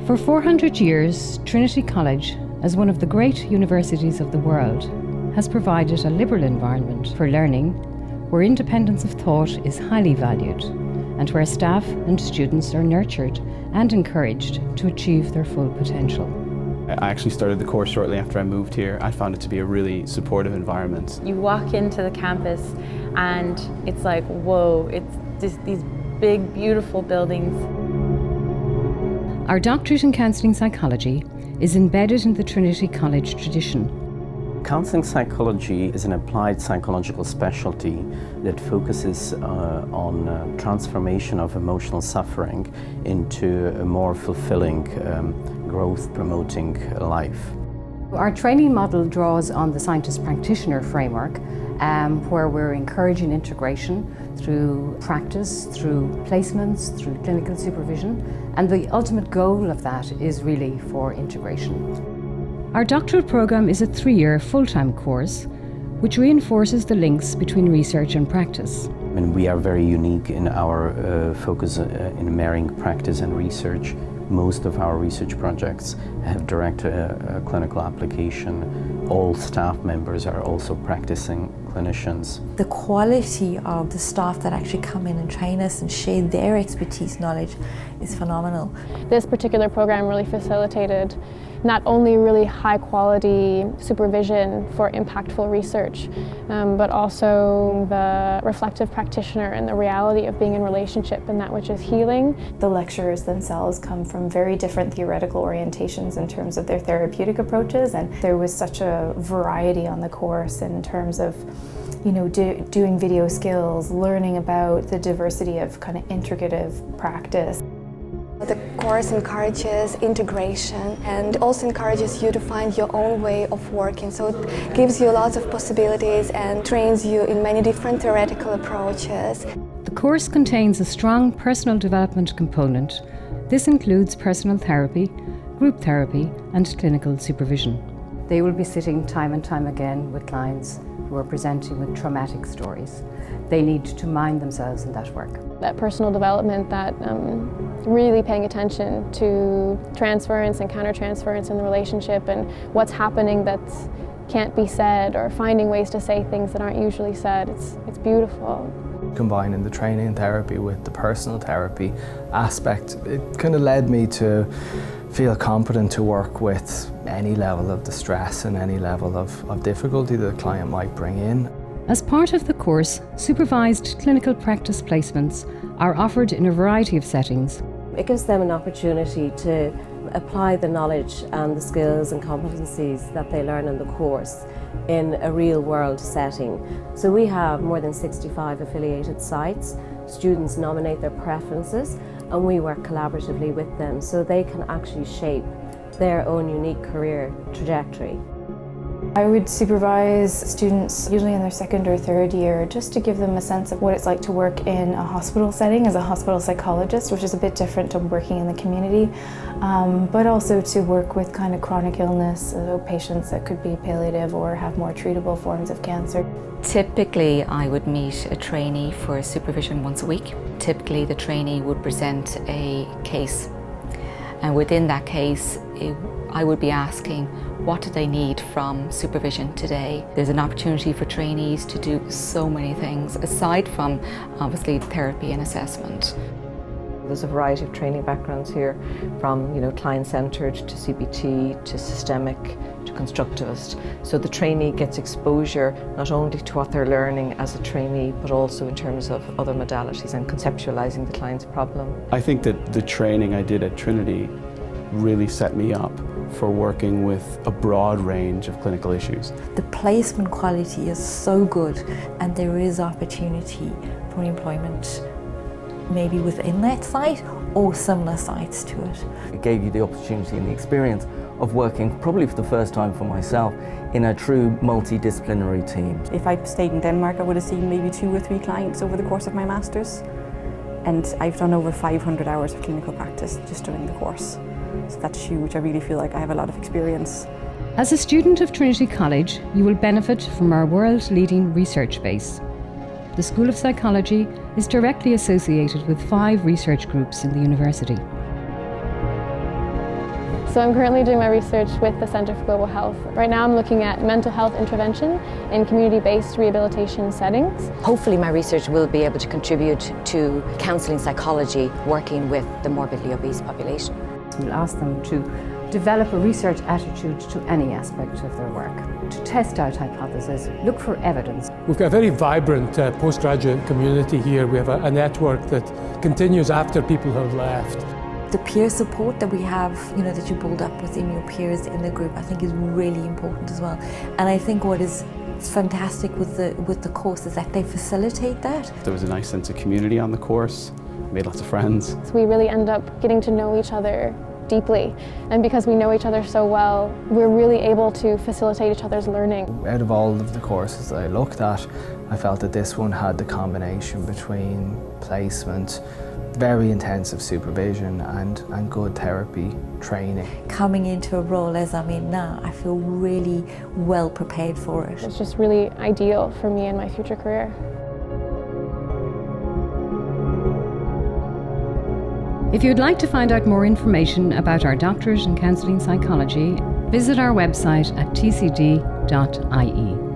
For 400 years, Trinity College, as one of the great universities of the world, has provided a liberal environment for learning where independence of thought is highly valued and where staff and students are nurtured and encouraged to achieve their full potential. I actually started the course shortly after I moved here. I found it to be a really supportive environment. You walk into the campus and it's like, whoa, it's just these big, beautiful buildings. Our Doctorate in Counselling Psychology is embedded in the Trinity College tradition. Counselling psychology is an applied psychological specialty that focuses on transformation of emotional suffering into a more fulfilling, growth-promoting life. Our training model draws on the scientist practitioner framework, where we're encouraging integration through practice, through placements, through clinical supervision, and the ultimate goal of that is really for integration. Our doctorate programme is a 3-year full-time course which reinforces the links between research and practice. And we are very unique in our focus in marrying practice and research. Most of our research projects have direct clinical application. All staff members are also practicing clinicians. The quality of the staff that actually come in and train us and share their expertise knowledge is phenomenal. This particular program really facilitated not only really high quality supervision for impactful research, but also the reflective practitioner and the reality of being in relationship and that which is healing. The lecturers themselves come from very different theoretical orientations in terms of their therapeutic approaches, and there was such a variety on the course in terms of doing video skills, learning about the diversity of kind of integrative practice. The course encourages integration and also encourages you to find your own way of working. So it gives you lots of possibilities and trains you in many different theoretical approaches. The course contains a strong personal development component. This includes personal therapy, group therapy, and clinical supervision. They will be sitting time and time again with clients who are presenting with traumatic stories. They need to mind themselves in that work. That personal development, that really paying attention to transference and countertransference in the relationship and what's happening that can't be said, or finding ways to say things that aren't usually said. It's beautiful. Combining the training therapy with the personal therapy aspect, it kind of led me to feel competent to work with any level of distress and any level of difficulty that a client might bring in. As part of the course, supervised clinical practice placements are offered in a variety of settings. It gives them an opportunity to apply the knowledge and the skills and competencies that they learn in the course in a real-world setting. So we have more than 65 affiliated sites. Students nominate their preferences and we work collaboratively with them so they can actually shape their own unique career trajectory. I would supervise students usually in their second or third year just to give them a sense of what it's like to work in a hospital setting as a hospital psychologist, which is a bit different to working in the community, but also to work with kind of chronic illness, patients that could be palliative or have more treatable forms of cancer. Typically, I would meet a trainee for supervision once a week. Typically, the trainee would present a case, and within that case, I would be asking, what do they need from supervision today? There's an opportunity for trainees to do so many things, aside from obviously therapy and assessment. There's a variety of training backgrounds here, from client-centred to CBT to systemic to constructivist. So the trainee gets exposure not only to what they're learning as a trainee, but also in terms of other modalities and conceptualising the client's problem. I think that the training I did at Trinity really set me up for working with a broad range of clinical issues. The placement quality is so good, and there is opportunity for employment maybe within that site or similar sites to it. It gave you the opportunity and the experience of working, probably for the first time for myself, in a true multidisciplinary team. If I stayed in Denmark, I would have seen maybe 2 or 3 clients over the course of my Masters. And I've done over 500 hours of clinical practice just during the course. So that's huge. I really feel like I have a lot of experience. As a student of Trinity College, you will benefit from our world-leading research base. The School of Psychology is directly associated with 5 research groups in the university. So I'm currently doing my research with the Centre for Global Health. Right now I'm looking at mental health intervention in community-based rehabilitation settings. Hopefully my research will be able to contribute to counselling psychology working with the morbidly obese population. We'll ask them to develop a research attitude to any aspect of their work, to test out hypotheses, look for evidence. We've got a very vibrant postgraduate community here. We have a network that continues after people have left. The peer support that we have, that you build up within your peers in the group, I think is really important as well. And I think what is fantastic with the course is that they facilitate that. There was a nice sense of community on the course. Made lots of friends. So we really end up getting to know each other deeply, and because we know each other so well, we're really able to facilitate each other's learning. Out of all of the courses that I looked at, I felt that this one had the combination between placement, very intensive supervision and good therapy training. Coming into a role as I'm in now, I feel really well prepared for it. It's just really ideal for me and my future career. If you'd like to find out more information about our doctorate in counselling psychology, visit our website at tcd.ie.